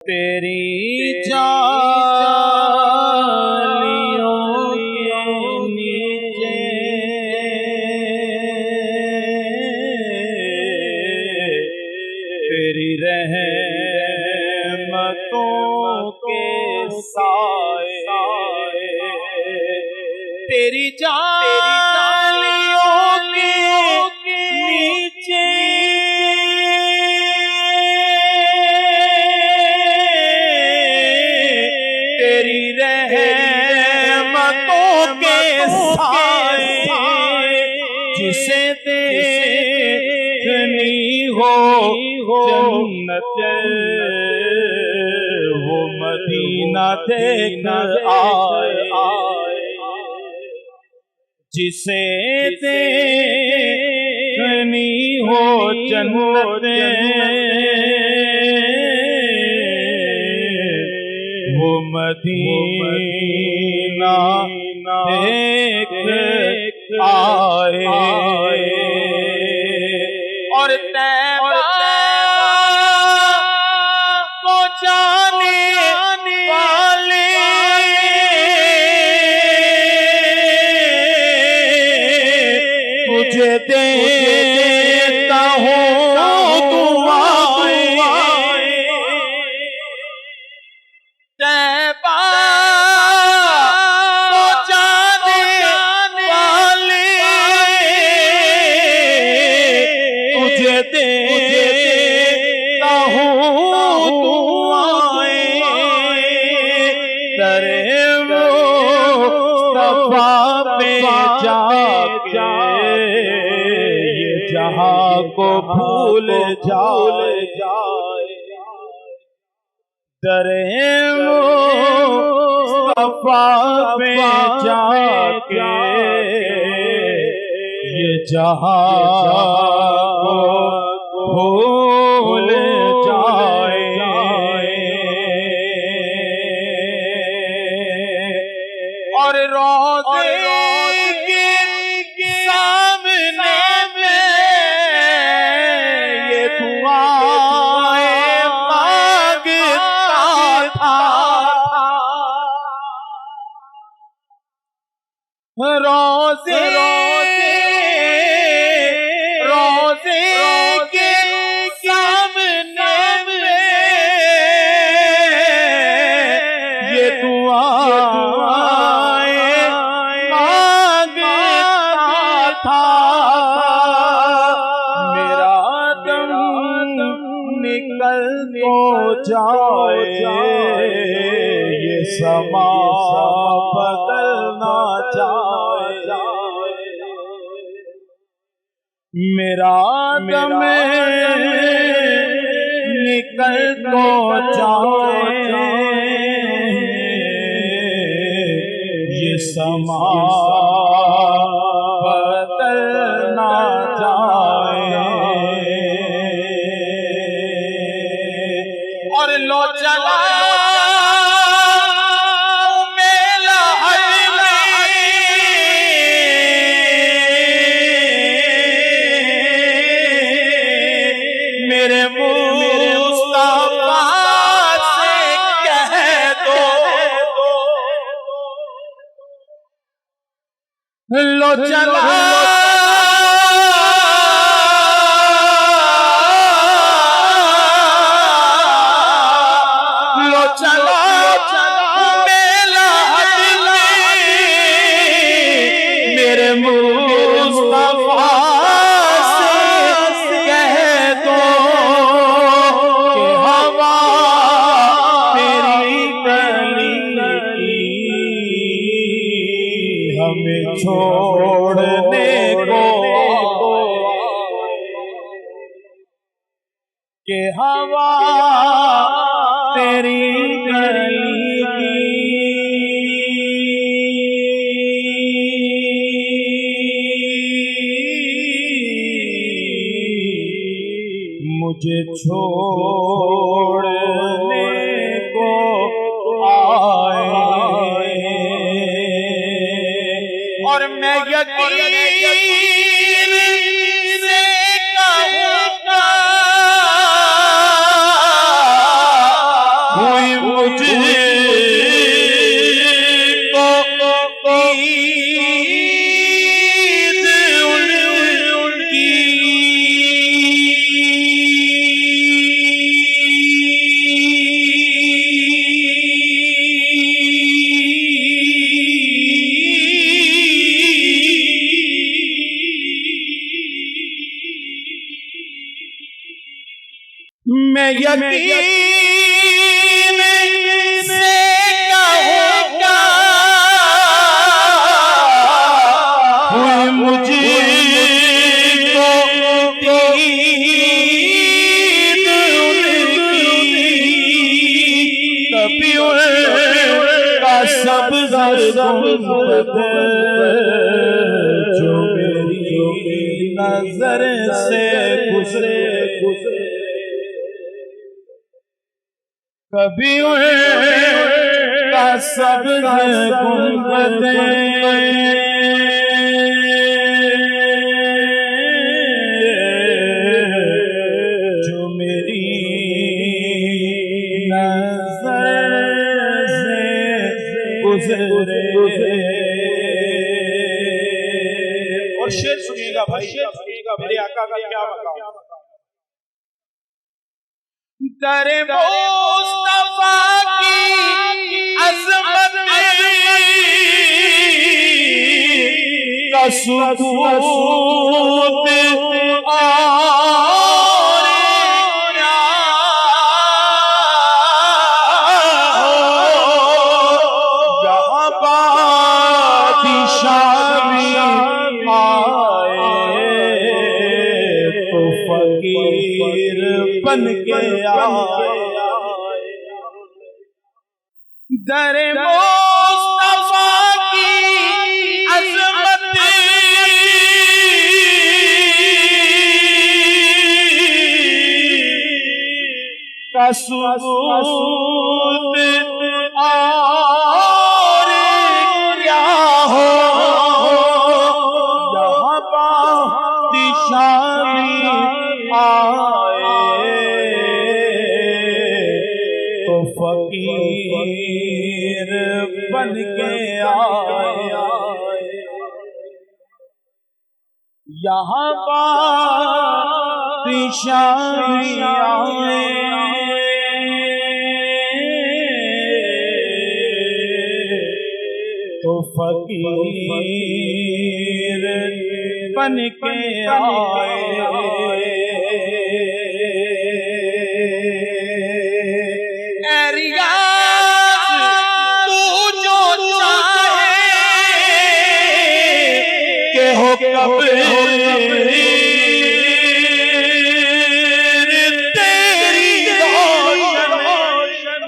तेरी जालियों के नीचे तेरी रहमतों के साए, तेरी जालियों के नीचे तेरी रहमतों के साए, जिसे देखनी हो जन्नत वो मदीना देख आए, जिसे देखनी हो जन्नत वो मदीना देख आए। और तैबा को जाने वाले तुझे देता हूँ दुआएं, तैबा को जाने वाले तुझे देता हूँ दुआएं। तेरे मुस्तफा पे जाके ये जहां को भूल जाए, तेरे मुस्तफा पे जाके ये जहां को भूल जाए। और रोज़े के सामने में ये दुआएं मांगता था, रोज़े के सामने में ये दुआएं मांगता था। मेरा दम निकल तो जाए, ये समा बदलना चाहे, मेरा दम निकल तो जाए, ये समा बदलना चाहे। और लो चला मेरे मुस्तफा से कह दो, लो चला लो चला मेला मेरे मुस्तफा हमें छोड़ने को के हवा तेरी गली मुझे छोड़ने को आए। और मैं यकीन से कहूँगा हुई मुझको ईद उनकी। मैं यकीन से कहूँगा हुई मुझको ईद उनकी। कभी उनका सब्ज़ गुंबद जो मेरी नजर से गुजरे कभी उनका सब्ज़ गुंबद जो मेरी नजर से गुजरे। और शेर सुनिएगा भाई, मेरे आका का क्या मकाम। दरे मुस्तफा की अज़मत का सबूत और यहाँ बादशाह भी आए तो फकीर बन के आए। दरे मुस्तफा की अज़मत का सबूत और क्या हो यहाँ बादशाह भी आए तो फकीर बन के आए। यहाँ बादशाह भी आए तो फकीर बन के आए। तेरी रोशन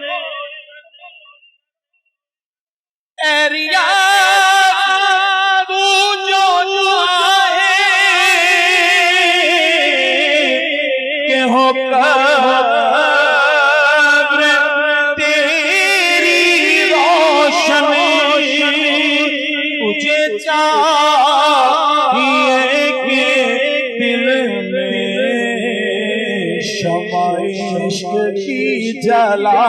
एरिया तू जो चाहे के हो कब्र तेरी रोशन तुझे चाहिए के दिल में शमा इश्क की जला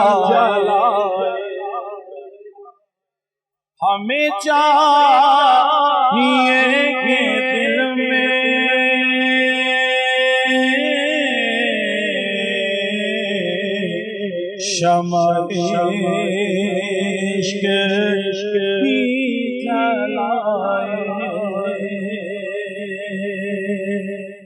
हमें चाहिए के दिल में शमा इश्क की जला।